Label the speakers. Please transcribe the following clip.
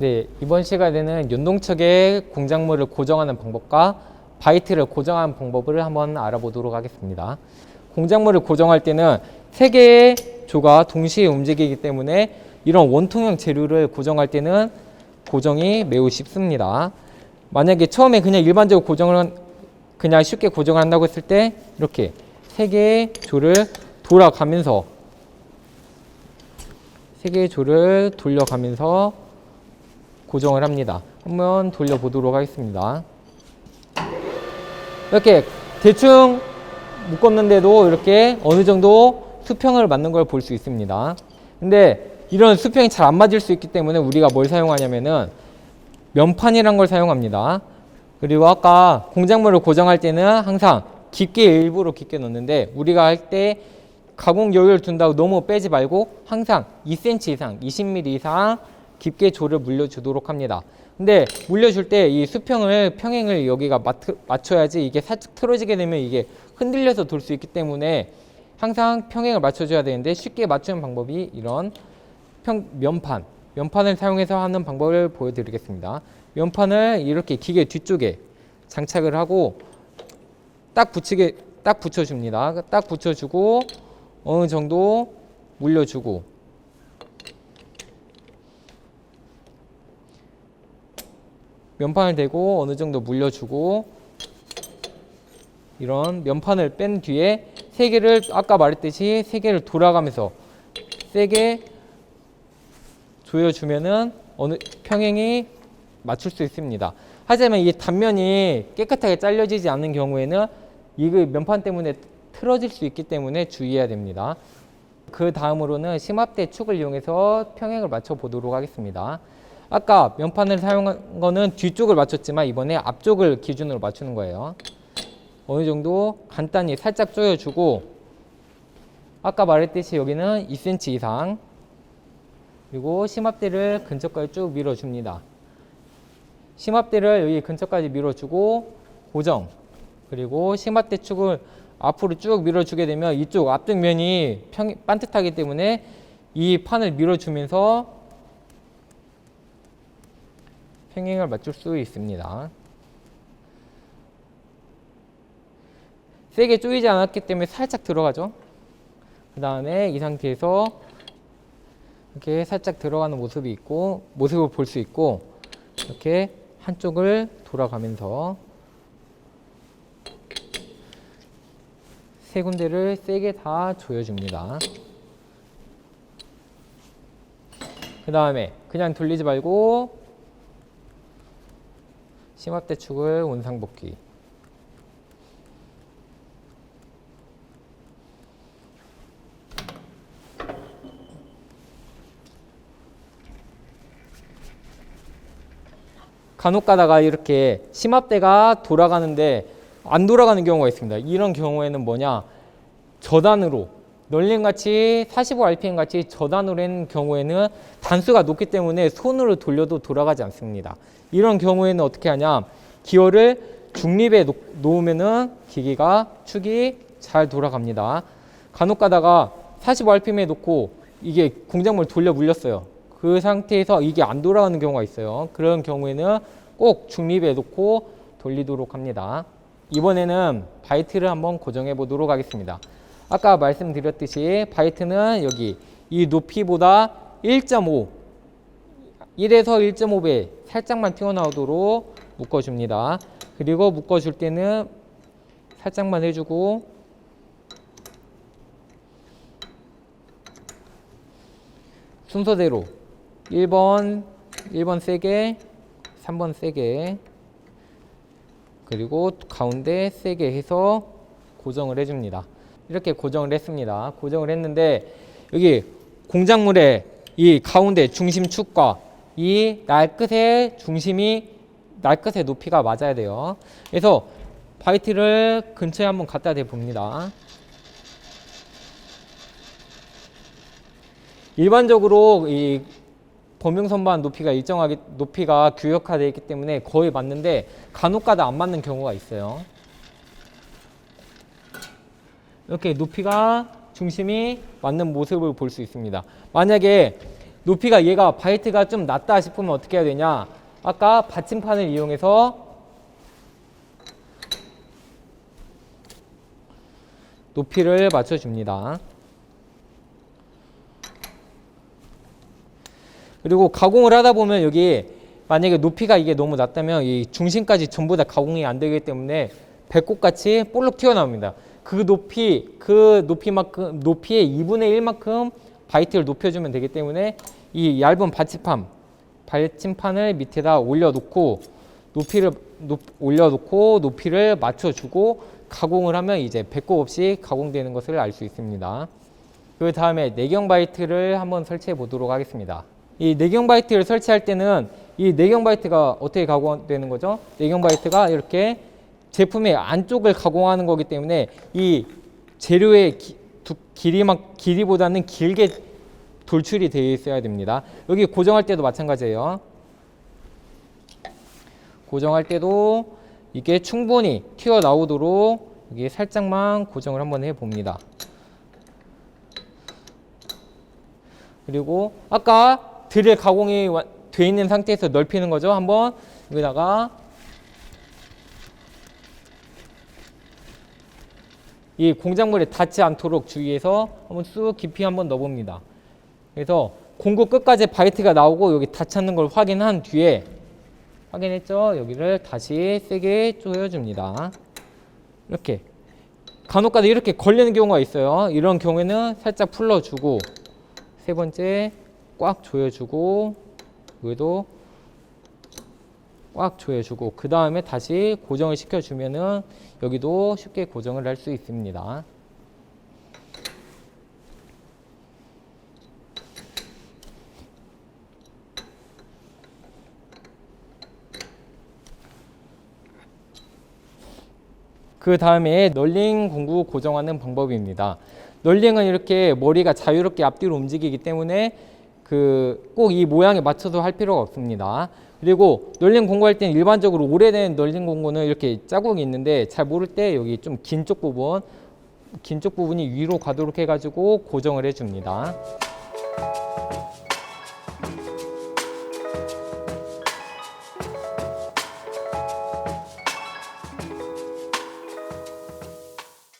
Speaker 1: 네, 이번 시간에는 연동척의 공작물을 고정하는 방법과 바이트를 고정하는 방법을 한번 알아보도록 하겠습니다. 공작물을 고정할 때는 세 개의 조가 동시에 움직이기 때문에 이런 원통형 재료를 고정할 때는 고정이 매우 쉽습니다. 만약에 처음에 그냥 일반적으로 고정을 그냥 쉽게 고정을 한다고 했을 때 이렇게 세 개의 조를 돌아가면서 세 개의 조를 돌려가면서 고정을 합니다. 한번 돌려보도록 하겠습니다. 이렇게 대충 묶었는데도 이렇게 어느 정도 수평을 맞는 걸 볼 수 있습니다. 근데 이런 수평이 잘 안 맞을 수 있기 때문에 우리가 뭘 사용하냐면은 면판이란 걸 사용합니다. 그리고 아까 공작물을 고정할 때는 항상 깊게 일부러 깊게 넣는데 우리가 할 때 가공 여유를 둔다고 너무 빼지 말고 항상 2cm 이상, 20mm 이상 깊게 조를 물려주도록 합니다. 근데 물려줄 때 이 수평을 평행을 여기가 맞춰야지 이게 살짝 틀어지게 되면 이게 흔들려서 돌 수 있기 때문에 항상 평행을 맞춰줘야 되는데 쉽게 맞추는 방법이 이런 면판을 사용해서 하는 방법을 보여드리겠습니다. 면판을 이렇게 기계 뒤쪽에 장착을 하고 딱 붙여줍니다. 딱 붙여주고 어느 정도 물려주고 면판을 대고 어느 정도 물려주고 이런 면판을 뺀 뒤에 세 개를 아까 말했듯이 세 개를 돌아가면서 세게 조여주면은 어느 평행이 맞출 수 있습니다. 하지만 이 단면이 깨끗하게 잘려지지 않는 경우에는 이 면판 때문에 틀어질 수 있기 때문에 주의해야 됩니다. 그 다음으로는 심압대 축을 이용해서 평행을 맞춰 보도록 하겠습니다. 아까 면판을 사용한 거는 뒤쪽을 맞췄지만 이번에 앞쪽을 기준으로 맞추는 거예요. 어느 정도 간단히 살짝 조여주고 아까 말했듯이 여기는 2cm 이상 그리고 심압대를 근처까지 쭉 밀어줍니다. 심압대를 여기 근처까지 밀어주고 고정 그리고 심압대 축을 앞으로 쭉 밀어주게 되면 이쪽 앞쪽 면이 반듯하기 때문에 이 판을 밀어주면서 평행을 맞출 수 있습니다. 세게 조이지 않았기 때문에 살짝 들어가죠. 그 다음에 이 상태에서 이렇게 살짝 들어가는 모습을 볼 수 있고 이렇게 한쪽을 돌아가면서 세 군데를 세게 다 조여줍니다. 그 다음에 그냥 돌리지 말고 심압대 축을 원상복귀 간혹 가다가 이렇게 심압대가 돌아가는데 안 돌아가는 경우가 있습니다. 이런 경우에는 뭐냐 저단으로 널림같이 45rpm 같이 저단으로 한 경우에는 단수가 높기 때문에 손으로 돌려도 돌아가지 않습니다. 이런 경우에는 어떻게 하냐 기어를 중립에 놓으면은 기계가 축이 잘 돌아갑니다. 간혹 가다가 45rpm에 놓고 이게 공작물 돌려 물렸어요. 그 상태에서 이게 안 돌아가는 경우가 있어요. 그런 경우에는 꼭 중립에 놓고 돌리도록 합니다. 이번에는 바이트를 한번 고정해 보도록 하겠습니다. 아까 말씀드렸듯이 바이트는 여기 이 높이보다 1.5 1에서 1.5배 살짝만 튀어나오도록 묶어줍니다. 그리고 묶어줄 때는 살짝만 해주고 순서대로 1번 세게 3번 세게 그리고 가운데 세게 해서 고정을 해줍니다. 이렇게 고정을 했습니다. 고정을 했는데 여기 공작물의 이 가운데 중심축과 이 날끝의 높이가 맞아야 돼요. 그래서 바이트를 근처에 한번 갖다 대봅니다. 일반적으로 이 범용선반 높이가 규격화되어 있기 때문에 거의 맞는데 간혹가다 안 맞는 경우가 있어요. 이렇게 높이가 중심이 맞는 모습을 볼 수 있습니다. 만약에 높이가 얘가 바이트가 좀 낮다 싶으면 어떻게 해야 되냐? 아까 받침판을 이용해서 높이를 맞춰줍니다. 그리고 가공을 하다 보면 여기 만약에 높이가 이게 너무 낮다면 이 중심까지 전부 다 가공이 안 되기 때문에 배꼽같이 볼록 튀어나옵니다. 그 높이만큼, 높이의 2분의 1만큼 바이트를 높여주면 되기 때문에 이 얇은 받침판을 밑에다 올려놓고 올려놓고 높이를 맞춰주고 가공을 하면 이제 배꼽 없이 가공되는 것을 알 수 있습니다. 그 다음에 내경 바이트를 한번 설치해 보도록 하겠습니다. 이 내경 바이트를 설치할 때는 이 내경 바이트가 어떻게 가공되는 거죠? 내경 바이트가 이렇게 제품의 안쪽을 가공하는 거기 때문에 이 재료의 길이보다는 길게 돌출이 되어 있어야 됩니다. 여기 고정할 때도 마찬가지예요. 고정할 때도 이게 충분히 튀어나오도록 여기 살짝만 고정을 한번 해봅니다. 그리고 아까 드릴 가공이 되어 있는 상태에서 넓히는 거죠. 한번 여기다가 이 공작물에 닿지 않도록 주의해서 한번 쑥 깊이 한번 넣어봅니다. 그래서 공구 끝까지 바이트가 나오고 여기 닿지 않는 걸 확인한 뒤에 확인했죠? 여기를 다시 세게 조여줍니다. 이렇게 간혹가다 이렇게 걸리는 경우가 있어요. 이런 경우에는 살짝 풀러주고 세 번째 꽉 조여주고 여기도 꽉 조여주고 그 다음에 다시 고정을 시켜주면은 여기도 쉽게 고정을 할 수 있습니다. 그 다음에 널링 공구 고정하는 방법입니다. 널링은 이렇게 머리가 자유롭게 앞뒤로 움직이기 때문에 꼭 이 모양에 맞춰서 할 필요가 없습니다. 그리고 널링 공구할 때는 일반적으로 오래된 널링 공구는 이렇게 자국이 있는데 잘 모를 때 여기 좀 긴 쪽 부분이 위로 가도록 해가지고 고정을 해줍니다.